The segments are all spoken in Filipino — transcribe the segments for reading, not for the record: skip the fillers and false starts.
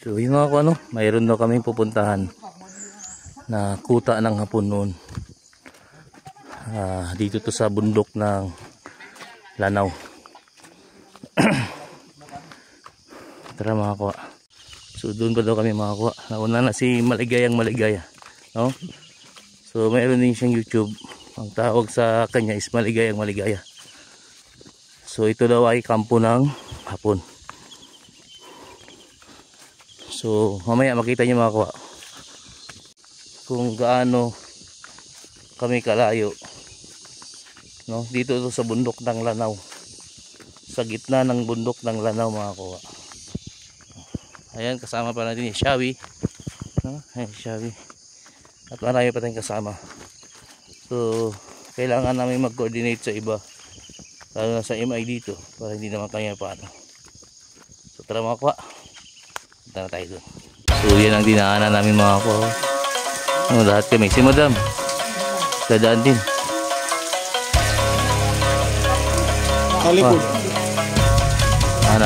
So yun mga ano, mayroon daw kaming pupuntahan na kuta ng hapon noon. Dito to sa bundok ng Lanao. Tara mga kuha. So doon pa daw kami mga kuha. Nauna na si Maligayang Maligaya, no? So mayroon din siyang YouTube. Ang tawag sa kanya is Maligayang Maligaya. So ito daw ay kampo ng hapon. So mamaya makita niyo mga kuha kung gaano kami kalayo, no? Dito to sa bundok ng Lanao, sa gitna ng bundok ng Lanao mga kuha. Ayan, kasama pa natin ni Shawi, no? Ayan, Shawi. At marami pa tayong kasama. So kailangan namin mag-coordinate sa iba, lalo na sa MI dito, para hindi naman kanya paano. So tara mga kuha, punta na tayo doon. So yan ang dinaanan namin mga kuha. Lahat kami, si Madam dadaan din. Talikod.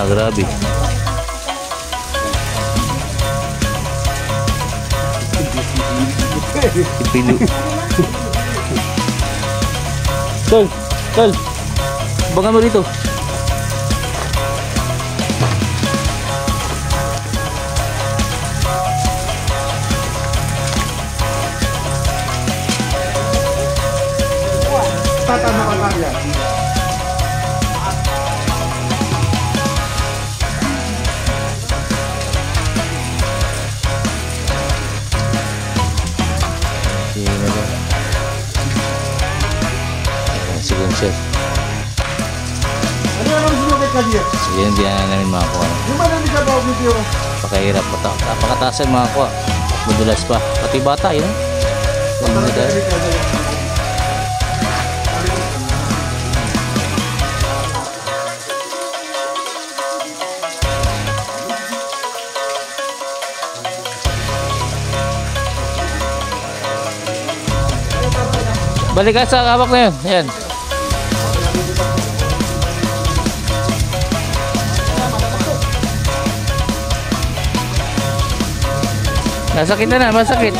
Grabe. Pilu. Tol. Bangan mo dito. Tatama ka lang yan. Sige, chef. Ano naman sinukit ka diyan? So yan diyan namin mga kuha. Yung ba nang ikabaw video? Pakahirap pa. Napakataas mga kuha. Madulas pa. Pati bata yun. Balik ka sa kabak na yun. Ayan. Masakit na, masakit.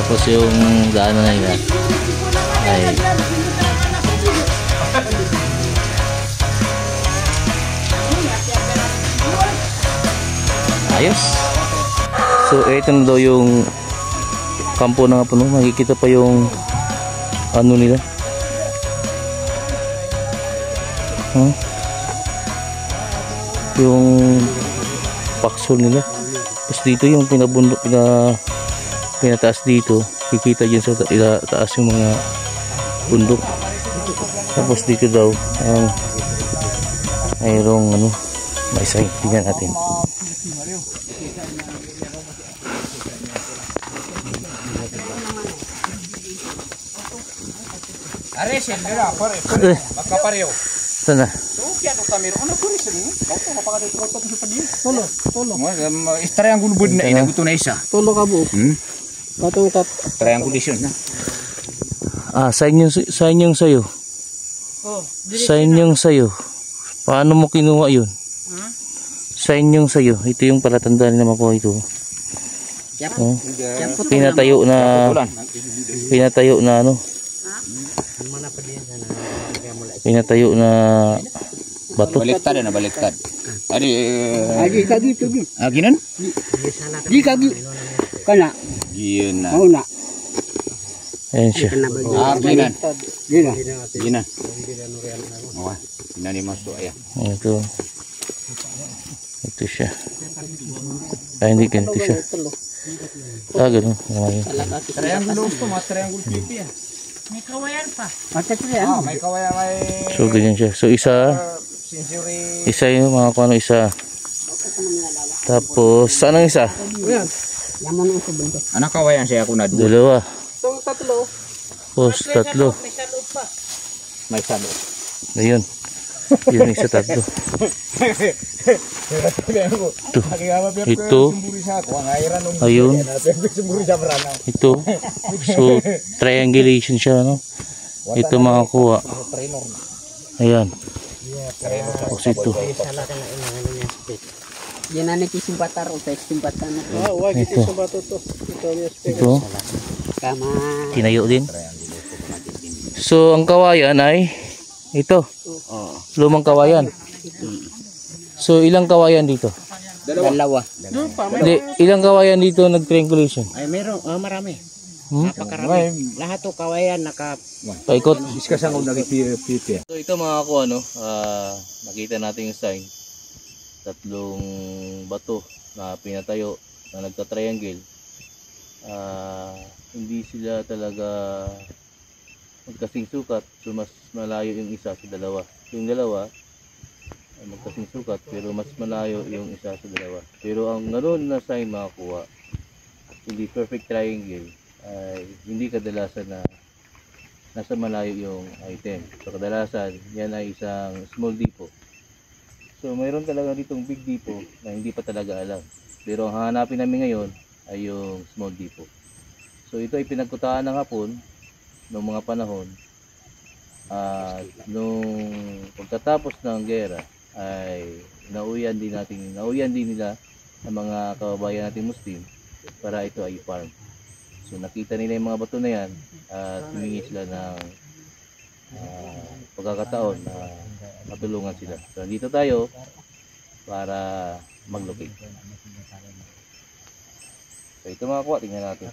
Tapos yung daan na yun ay ayos. So ito na daw yung kampo ng hapon. Makikita pa yung ano nila, yung paksol nila. Tapos dito yung pinabundok, pinataas dito, kikita dyan sa taas yung mga bundok. Tapos dito daw ang mayroong ano, may sign. Tingnan natin. Sana. Triangle bud na ina gusto na isa. Tolo ka bu. Patong tat. Triangle na. Sign yung sayo. Sign yung sayo. Paano mo kinuha yun? Sign yung sayo. Ito yung palatandaan naman ko ito. Pinatayo na ano? Pinatayo na bato. Baliktad na baliktad. Agi kagi tu gi. Ginan? Gi kagi. Kana. Gina. Mau na. Ayan siya. Ginan. Gina. Gina. Oh, nani masuk ya. Ito siya. Hindi ganito siya. Ganun. Triangle gusto, mas triangle pipi ya. May kawayan pa. May kawayan may. So ganyan siya. So isa yung mga kuno isa. Tapos anong isa? Anak kawayan saya ako na dua. Dalawa. Itong tatlo. Tapos tatlo. May salud pa. May salo. Ayun. Yun isa tatlo. Ito. Ayun. Ito. So, triangulation siya, no? Ito mga kuha. Ayan. Tapos ito. Yan na nakisimpatar o sa istimpatan na. Ito. Ito. Kama. Tinayo din. So, ang kawayan ay ito. Lumang kawayan. So, ilang kawayan dito? Dalawa. Hindi, ilang kawayan dito nag-triangulation? Ay meron, marami. Hmm? Napakarami. Lahat to kawayan naka Paikot. Discuss ang nag-pipi. So, ito mga kuha, no? Nakita natin yung sign. Tatlong bato na pinatayo na nagka-triangle. Hindi sila talaga magkasing sukat, so mas malayo yung isa sa dalawa. Yung dalawa ay magkasing sukat pero mas malayo yung isa sa dalawa. Pero ang naroon na sign mga kuha, hindi perfect triangle, ay hindi kadalasan na nasa malayo yung item. So kadalasan yan ay isang small depot. So mayroon talaga ditong big depot na hindi pa talaga alam. Pero ang hahanapin namin ngayon ay yung small depot. So ito ay pinagkutaan ng Hapon noong mga panahon. At nung pagkatapos ng gera ay nauyan din nila ang mga kababayan nating Muslim para ito ay farm. So nakita nila yung mga bato na yan at humingi sila ng pagkakataon na matulungan sila. So dito tayo para mag-locate. So ito mga kuha, tingnan natin.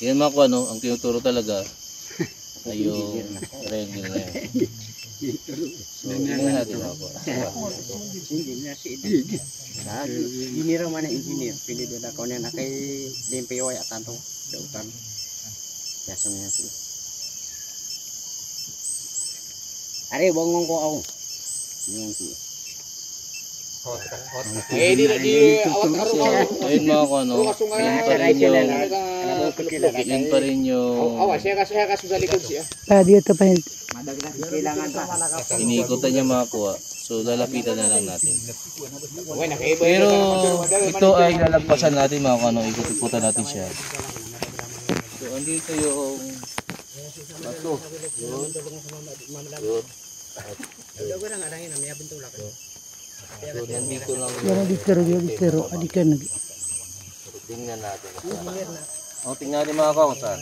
Yan mga kuha, no? Ang tinuturo talaga ay yung triangle na yan. So, tingnan natin mga kuha. engineer man engineer pili do na ko na kay DMPO ay atanto dautan. Ya sunya sih. Are bongong ko ako. Yung sih. Di awat karo ko. Ayun mga kuha, no? Yan pa rin yung Awas saya kasih sa likod siya. Dito pa madagdag kailangan pa. iniikutan niya mga kuha. So lalapitan na lang natin. Bueno, Pero ito ay lalagpasan natin mga kuha, no? Ikot-ikutan natin siya. So andito yung bato. Yun. So nandito lang yun. Tingnan natin. O tingnan natin mga kuha kung saan.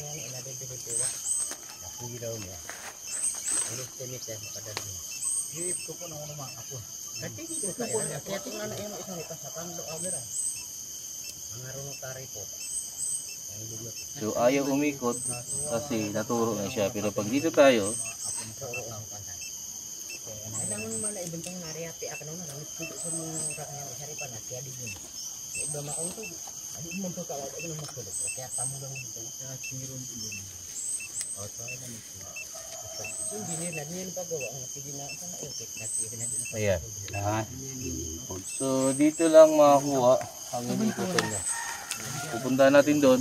So ayaw umikot kasi naturo na siya. Pero pag dito tayo, ayan. So dito lang makakuha ang ikutan niya. Pupunta natin doon.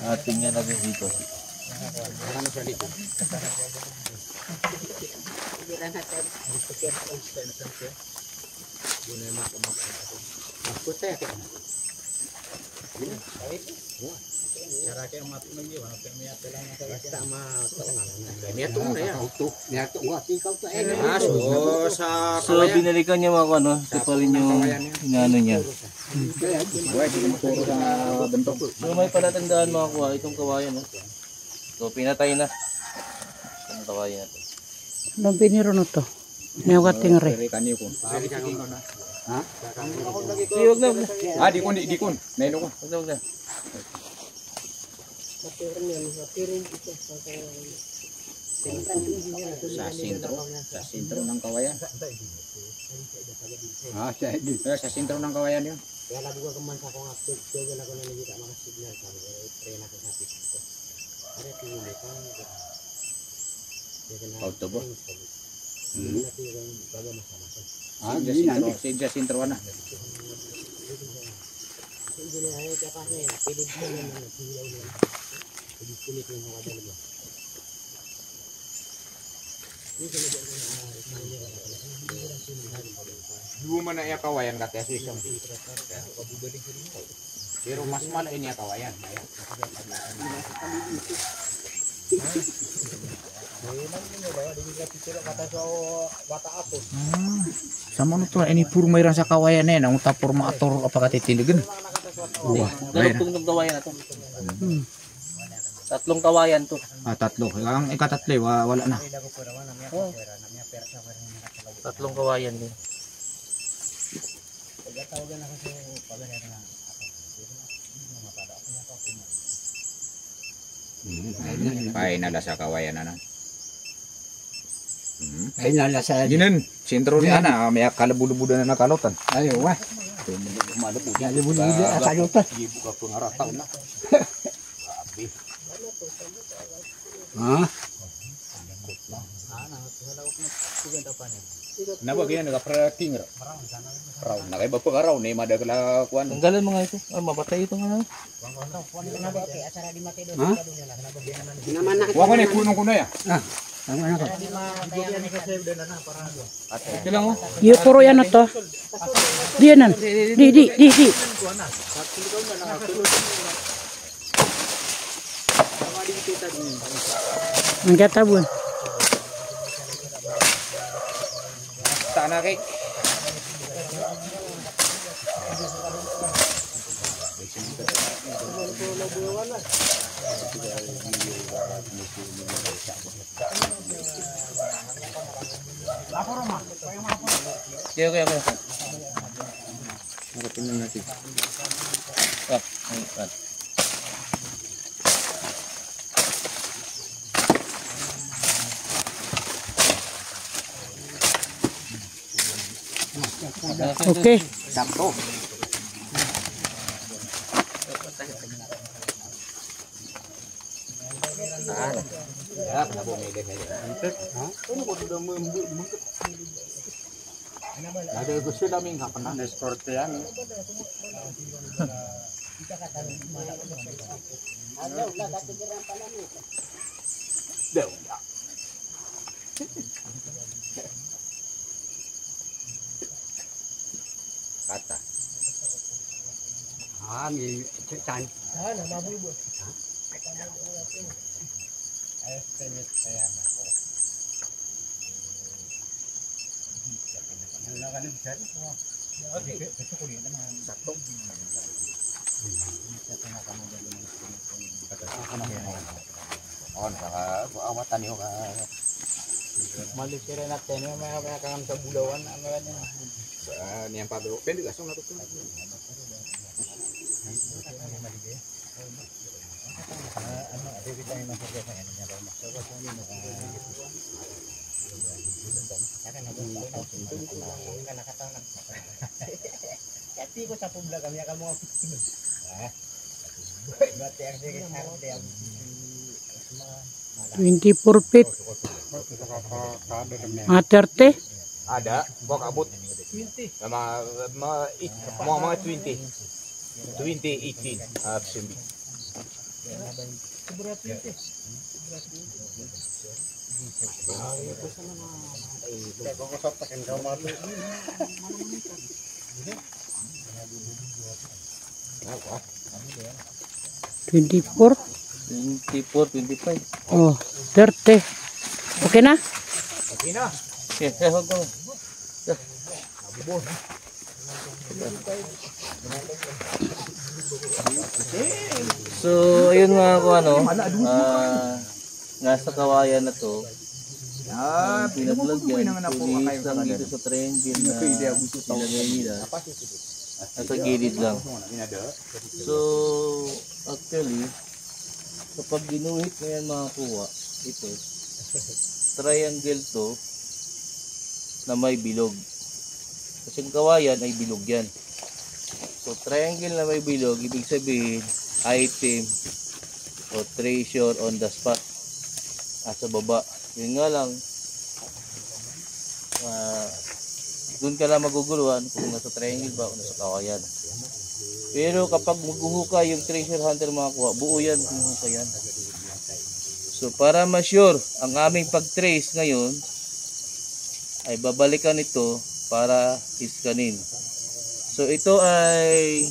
At tingnan natin dito. So binalikan niya mga ano, ito pa rin yung inano niya. So may palatandaan mga kuha, itong kawayan. No? So pinatay na. Itong kawayan natin. Anong piniro na to? Nawating re. Ha? Huwag na. Dikon. Naino ko. Huwag na. Sa sentro ng kawayan. Sa sentro ng kawayan yun. Kaya labu ka man sa akong update, sugal ako na nagita mga signal sabi ko, train ako sa pis ko. Ada tingin ko. Auto ba? Hindi na tingin baga masama-sama. Ah, Jacinto na. Hindi na ay kapase, pwede ko na naghilaw na. Pwede kulit na mga dalawa. Dua man na iya kawayan kata isang. Pero mas mal ini kawayan. Sama nu tuh ini pur mayran sa kawayan na ang tapor maator apa katitiligan. Dalawang kawayan na to. Tatlong kawayan to. Ah, tatlo. Ang ikatatlo wala na. Tatlong kawayan din. Ay nala sa kawayan na. Ay nala sa Ginin, sentro ni ana may kalabulubudan na nakalutan. ayo wah. Malabud. Libu-libu sa yuta. Buka pengaratan na. Ha? Napa kaya naka-prating ra? Raw, nakaiba pa raw ni madagla kuan. Tanggalan mga ito. Ah, mapatay ito nga. Ha? Wa ko ni kuno ya. Ano na ka? Kailang oh. Yo puro yan to. Diyanan. Di. Ang katabon. Sana kay. Okay. Nakatingin natin. Ah, Okay. Sakto. Ya, kenapa media saya? Ano ko sudah mengkut. Ada gusto namin nggak pernah escort yan. Kata. Ami cetan. On saka awatan yo ka. Malusira natin yung mga kangan sa bulawan amaran niya. Niyan pa do. Pwede gasong nato. Kasi ko sa publa kami akan mga berarti yang saya harus 24 feet. 30. Ada, gua kabut. Sama mau mga 20. 2018 sembi. Apa? 24. 24, 25. Oh, 30. Okay na? Okay na. Okay, huwag ko. So, ayun mga ko ano, nasa kawayan na to. Ah, Pinaglagyan, tulis lang dito sa triangle na ilagay nila. Nasa gilid lang. So, actually, kapag ginuhit mo yan mga kuha, ito, triangle to na may bilog. Kasi ang kawayan ay bilog yan. So triangle na may bilog, ibig sabihin item o treasure on the spot. Sa baba. Yun nga lang, doon ka lang maguguluhan kung nasa triangle ba o nasa kawayan. Pero kapag maghuhuka yung treasure hunter makakuha, buo yan kung huka yan. So para ma-sure ang aming pag-trace ngayon, ay babalikan ito para iskanin. So ito ay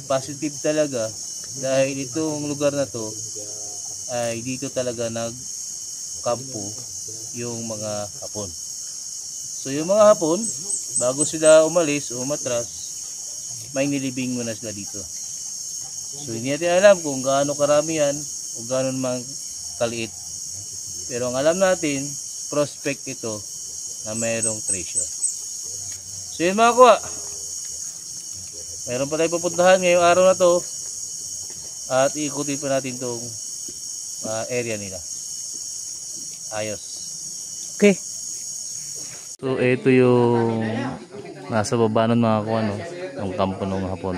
positive talaga dahil itong lugar na to ay dito talaga nagkampo yung mga Hapon. So yung mga Hapon, bago sila umalis o umatras, may nilibing muna sila dito. So hindi natin alam kung gaano karami yan o gaano mang kaliit. Pero ang alam natin, prospect ito na mayroong treasure. So yun mga kuha, mayroon pa tayong pupuntahan ngayong araw na to at iikutin pa natin tong area nila. Ayos. Okay. So ito yung nasa baba nun mga kuha, no? Yung kampo ng Hapon,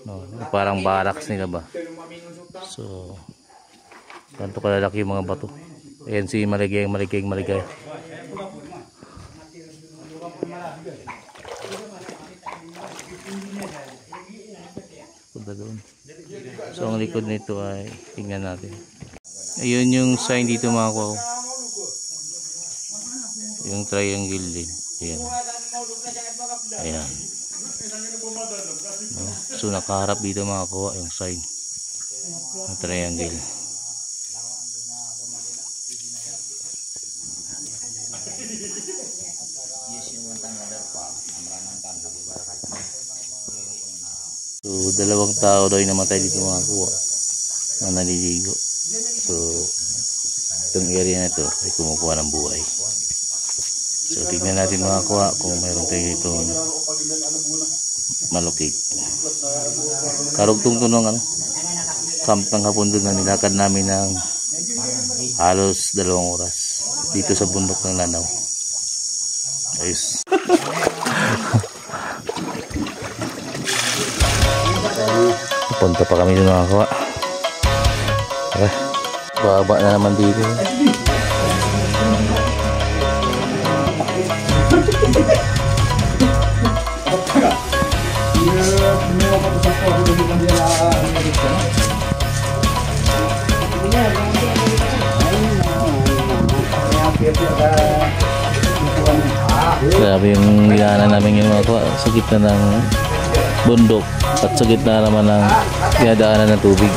no? Parang barracks nila ba. So ganito kalalaki yung mga bato. Ayan si Maligay. Punta doon. So ang likod nito ay tingnan natin. Ayun yung sign dito mga kuha. Yung triangle din. Ayan. No? So nakaharap dito mga kuha yung sign. Yung triangle. So dalawang tao daw yung namatay dito mga kuha na naliligo. So itong area na to ay kumukuha ng buhay. So tignan natin mga kuha kung mayroon tayo itong malukig. Karugtong to ng camp ng Hapon doon na nilakad namin ng halos 2 oras dito sa bundok ng Lanao. Ayos. Punta pa kami doon mga kuha. Baba na naman dito. Grabe yung nilaanan namin yung mga kuha sa gitna ng bundok at sa gitna naman ng dinadaanan ng tubig.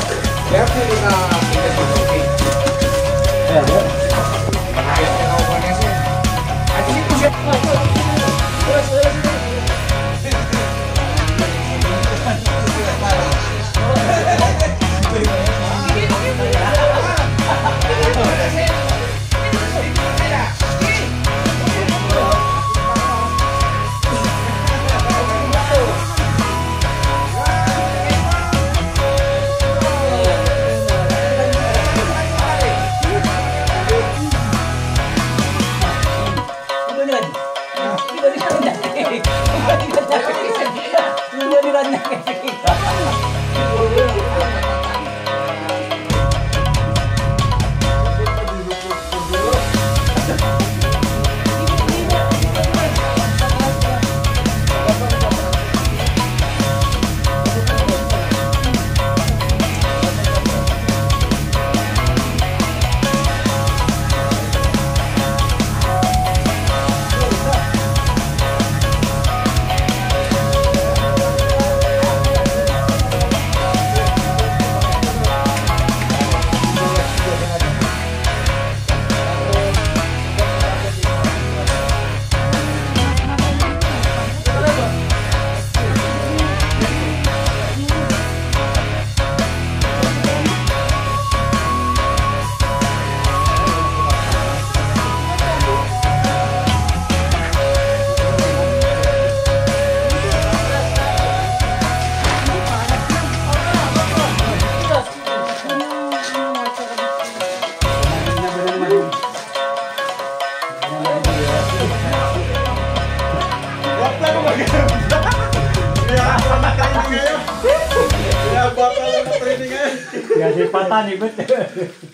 Kasi patan ibet.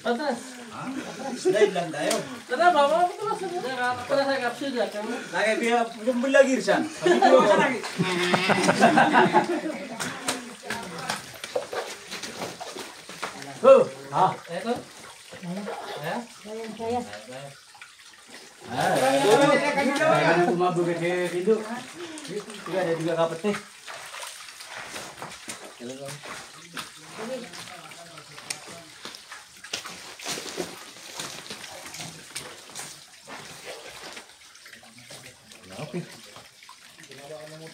Patras. Slide lang tayo. Tara, bawa ko patras. Patras sa kapsul ya. Lagi biya lagi siya. Sabi ko sa lagi. Oh, ha. Ito. Ya. Kaya tumabog kay Kido. Tiga ada juga kapatid.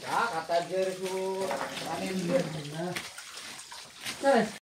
Ah, kata Jerry ko, anin. Tara.